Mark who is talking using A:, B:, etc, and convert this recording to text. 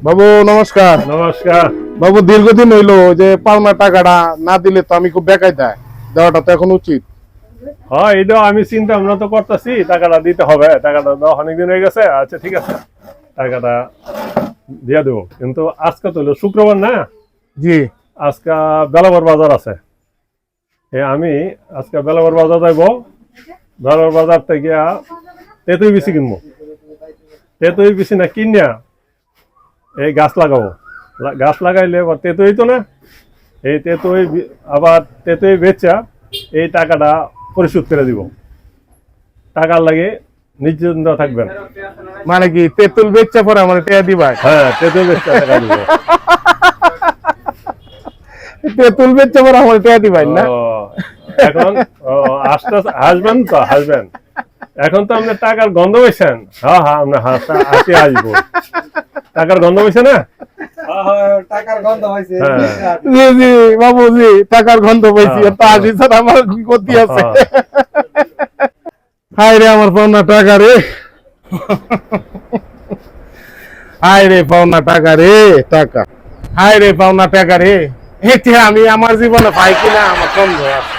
A: বাবু নমস্কার।
B: নমস্কার।
A: বাবু দীর্ঘদিন হইলো যে পাওনা টাকাটা না দিলে তো আমি খুব বেকায় দেয়, দেওয়াটা তো এখন উচিত।
B: হ্যাঁ, এটা আমি চিন্তা ভাবনা তো করতেছি, টাকাটা দিতে হবে। টাকাটা দেওয়া অনেকদিন হয়ে গেছে। আচ্ছা ঠিক আছে, টাকাটা দিয়ে দেবো। কিন্তু আজকে তো হলো শুক্রবার না?
A: জি।
B: আজকে বেলাবর বাজার আছে। আমি আজকে বেলাবর বাজার যাইব। বেলাবর বাজার থেকে তেঁতুই বিচি কিনবো। তেঁতুই বিচি না কিনিয়া এই গাছ লাগাবো। গাছ লাগাইলে আবার তেঁতুই তো না, এই তেঁতুই আবার তেঁতুই বেচা এই টাকাটা পরিশোধ করে দিব। টাকার লাগে নিশ্চিন্ত থাকবেন।
A: মানে কি তেঁতুল বেচা পরে আমার টাকা দিবা?
B: হ্যাঁ, তেঁতুই বেচা টাকা দিব।
A: তেঁতুল বেচা পরে আমার টাকা দিবাই না?
B: এখন আস্তে হাসবেন তো হাসবেন। এখন তো আপনি টাকার গন্ধ পাইছেন। হ্যাঁ হ্যাঁ, আমরা হাসি আসবো। টাকার গন্ধ পাইছে না?
C: টাকার গন্ধ হয়েছে।
A: জি জি বাবু, জি টাকার গন্ধ পাইছি। তা আসি স্যার, আমার গতি আছে। হায় রে আমার পাওনা টাকা রে, হায় রে পাওনা টাকা রে, টাকা হায় রে পাওনা টাকা রে। এটা আমি আমার জীবনে পাই কিনা আমার সন্দেহ আছে।